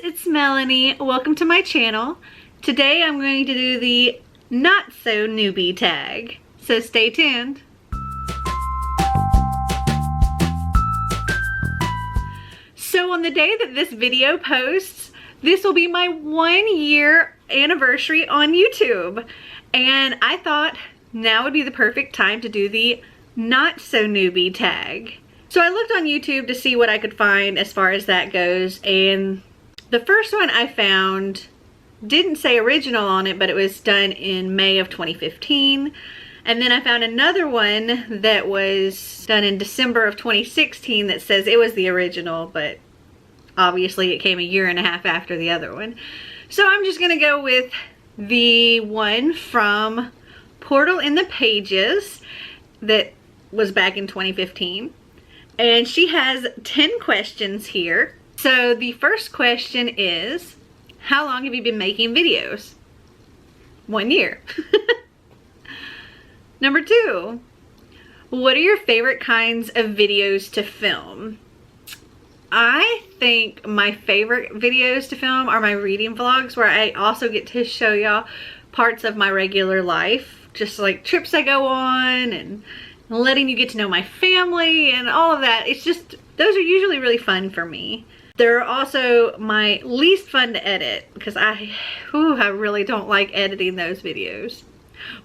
it's Melanie. Welcome to my channel. Today I'm going to do the Not So Newbie Tag, so stay tuned. So on the day that this video posts, this will be my 1 year anniversary on YouTube. And I thought now would be the perfect time to do the Not So Newbie Tag. So I looked on YouTube to see what I could find as far as that goes, and the first one I found didn't say original on it, but it was done in May of 2015. And then I found another one that was done in December of 2016 that says it was the original, but obviously it came a year and a half after the other one. So I'm just gonna go with the one from Portal in the Pages that was back in 2015. And she has 10 questions here. So the first question is, how long have you been making videos? 1 year. Number 2, what are your favorite kinds of videos to film? I think my favorite videos to film are my reading vlogs, where I also get to show y'all parts of my regular life, just like trips I go on and letting you get to know my family and all of that. It's just, those are usually really fun for me. They're also my least fun to edit because I really don't like editing those videos.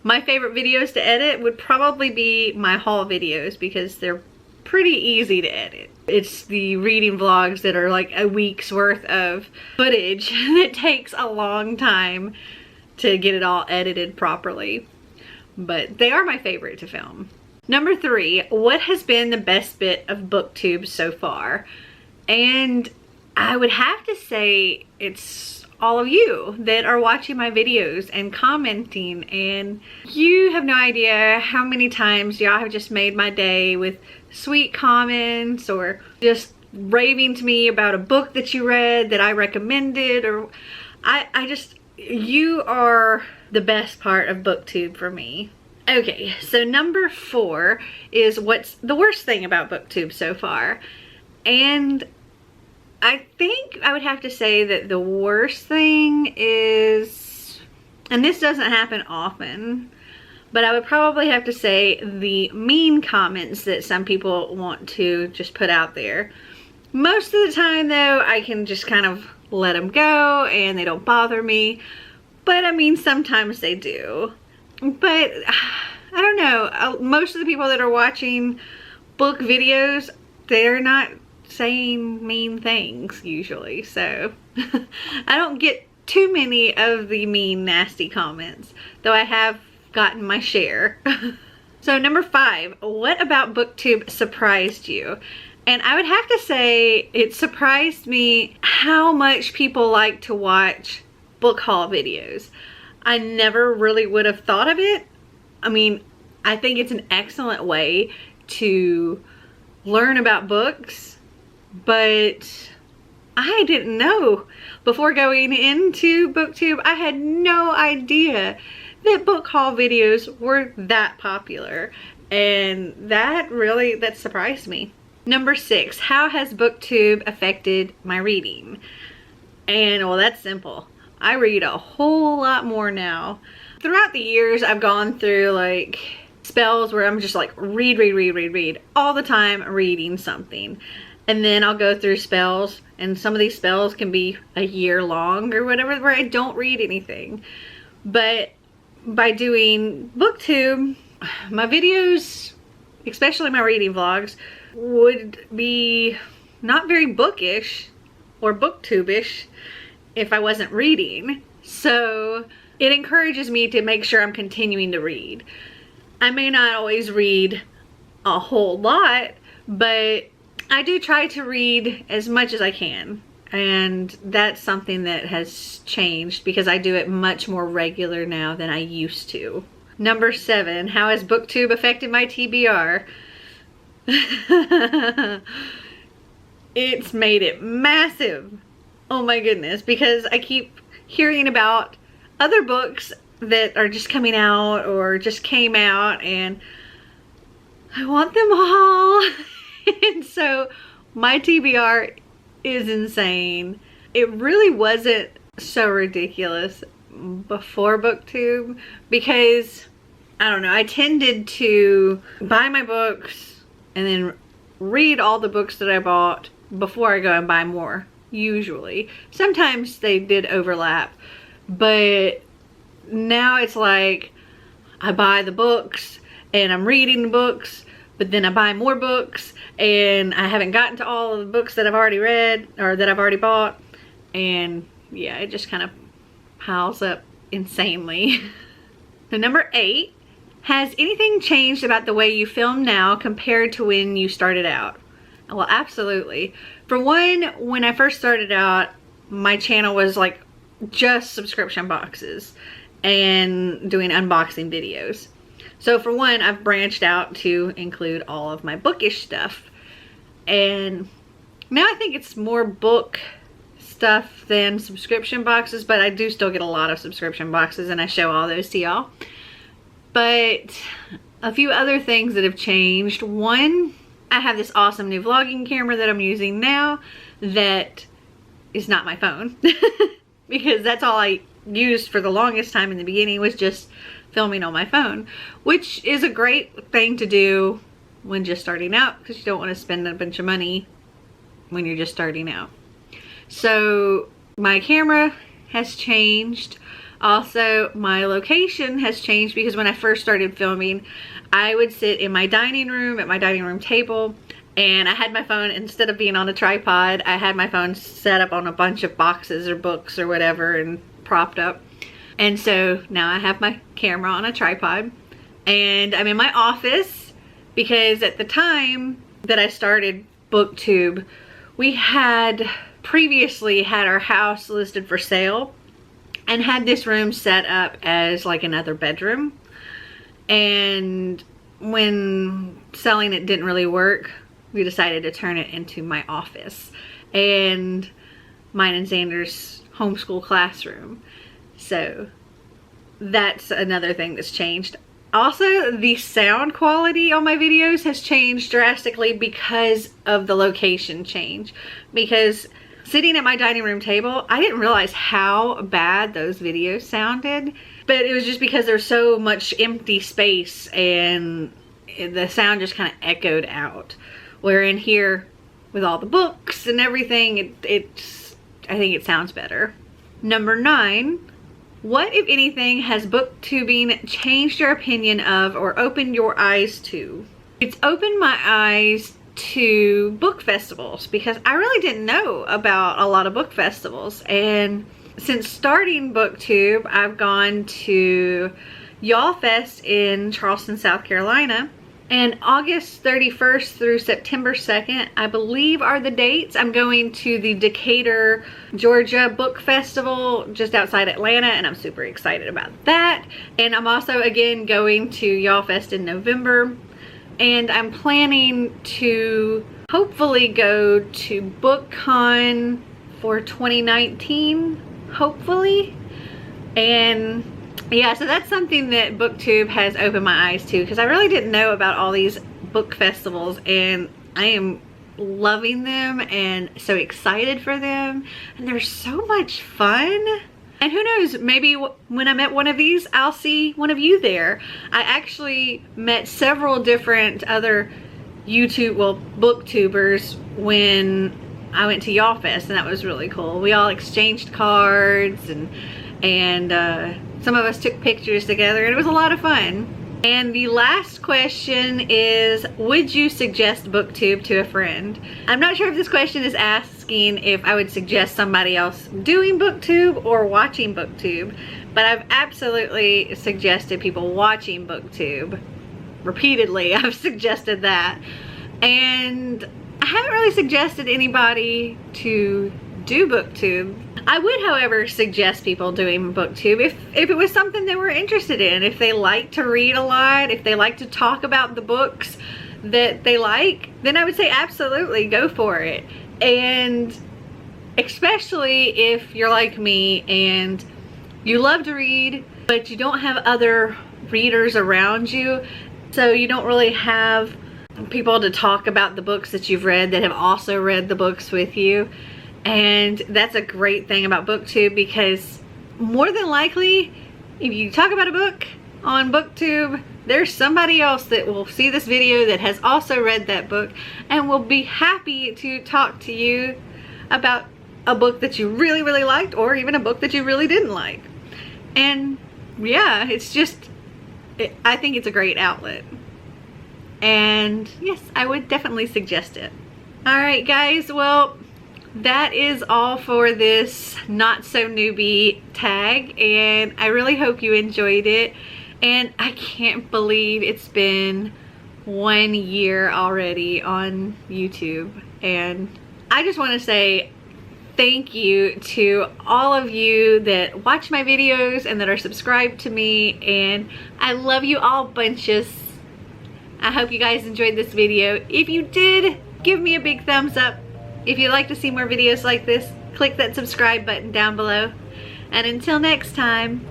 My favorite videos to edit would probably be my haul videos because they're pretty easy to edit. It's the reading vlogs that are like a week's worth of footage that takes a long time to get it all edited properly. But they are my favorite to film. Number 3, what has been the best bit of Booktube so far? And I would have to say it's all of you that are watching my videos and commenting, and you have no idea how many times y'all have just made my day with sweet comments or just raving to me about a book that you read that I recommended, or you are the best part of Booktube for me. Okay, so number 4 is what's the worst thing about Booktube so far. And I think I would have to say that the worst thing is, and this doesn't happen often, but I would probably have to say the mean comments that some people want to just put out there. Most of the time though, I can just kind of let them go and they don't bother me. But I mean, sometimes they do. But I don't know, most of the people that are watching book videos, they're not saying mean things usually, so I don't get too many of the mean, nasty comments, though I have gotten my share. So number 5, what about Booktube surprised you? And I would have to say it surprised me how much people like to watch book haul videos. I never really would have thought of it. I mean, I think it's an excellent way to learn about books, but I didn't know. Before going into Booktube, I had no idea that book haul videos were that popular, and that surprised me. Number 6, how has Booktube affected my reading? And well, that's simple. I read a whole lot more now. Throughout the years, I've gone through like spells where I'm just like read all the time, reading something. And then I'll go through spells, and some of these spells can be a year long or whatever, where I don't read anything. But by doing Booktube, my videos, especially my reading vlogs, would be not very bookish or Booktube-ish if I wasn't reading. So it encourages me to make sure I'm continuing to read. I may not always read a whole lot, but I do try to read as much as I can. And that's something that has changed because I do it much more regular now than I used to. Number 7, how has Booktube affected my TBR? It's made it massive. Oh my goodness, because I keep hearing about other books that are just coming out or just came out, and I want them all. And so my TBR is insane. it really wasn't so ridiculous before Booktube, because I don't know, I tended to buy my books and then read all the books that I bought before I go and buy more, usually. Sometimes they did overlap, but now it's like I buy the books and I'm reading the books, but then I buy more books and I haven't gotten to all of the books that I've already read or that I've already bought, and yeah, it just kind of piles up insanely. So number 8, has anything changed about the way you film now compared to when you started out? Well, absolutely. For one, when I first started out, my channel was like just subscription boxes and doing unboxing videos. So for one, I've branched out to include all of my bookish stuff. And now I think it's more book stuff than subscription boxes, but I do still get a lot of subscription boxes and I show all those to y'all. But a few other things that have changed. One, I have this awesome new vlogging camera that I'm using now that is not my phone. Because that's all I used for the longest time in the beginning, was just filming on my phone, which is a great thing to do when just starting out, because you don't want to spend a bunch of money when you're just starting out. So my camera has changed. Also, my location has changed, because when I first started filming, I would sit in my dining room at my dining room table, and I had my phone, instead of being on a tripod, I had my phone set up on a bunch of boxes or books or whatever and propped up. And so now I have my camera on a tripod, and I'm in my office, because at the time that I started Booktube, we had previously had our house listed for sale and had this room set up as like another bedroom. And when selling it didn't really work, we decided to turn it into my office and mine and Xander's homeschool classroom. So that's another thing that's changed. Also, the sound quality on my videos has changed drastically because of the location change. Because sitting at my dining room table, I didn't realize how bad those videos sounded. But it was just because there's so much empty space and the sound just kind of echoed out. Where in here, with all the books and everything, I think it sounds better. Number 9, what, if anything, has booktubing changed your opinion of or opened your eyes to? It's opened my eyes to book festivals, because I really didn't know about a lot of book festivals. And since starting Booktube, I've gone to Y'all Fest in Charleston, South Carolina. And August 31st through September 2nd, I believe, are the dates. I'm going to the Decatur, Georgia Book Festival just outside Atlanta, and I'm super excited about that. And I'm also, again, going to Y'all Fest in November. And I'm planning to hopefully go to BookCon for 2019, hopefully. And yeah, so that's something that Booktube has opened my eyes to, because I really didn't know about all these book festivals, and I am loving them and so excited for them, and they're so much fun. And who knows, maybe when I'm at one of these, I'll see one of you there. I actually met several different other booktubers when I went to Y'all Fest, and that was really cool. We all exchanged cards, and some of us took pictures together, and it was a lot of fun. And the last question is, would you suggest Booktube to a friend? I'm not sure if this question is asking if I would suggest somebody else doing Booktube or watching Booktube, but I've absolutely suggested people watching Booktube. Repeatedly, I've suggested that. And I haven't really suggested anybody to do Booktube. I would, however, suggest people doing Booktube if it was something they were interested in. If they like to read a lot, if they like to talk about the books that they like, then I would say absolutely go for it. And especially if you're like me and you love to read, but you don't have other readers around you, so you don't really have people to talk about the books that you've read that have also read the books with you, And that's a great thing about Booktube, because more than likely, if you talk about a book on Booktube, there's somebody else that will see this video that has also read that book and will be happy to talk to you about a book that you really, really liked, or even a book that you really didn't like. And yeah, it's just, I think it's a great outlet. And yes, I would definitely suggest it. Alright guys, well, that is all for this Not So Newbie tag, and I really hope you enjoyed it. And I can't believe it's been 1 year already on YouTube. And I just want to say thank you to all of you that watch my videos and that are subscribed to me, and I love you all bunches. I hope you guys enjoyed this video. If you did, give me a big thumbs up. If you'd like to see more videos like this, click that subscribe button down below. And until next time,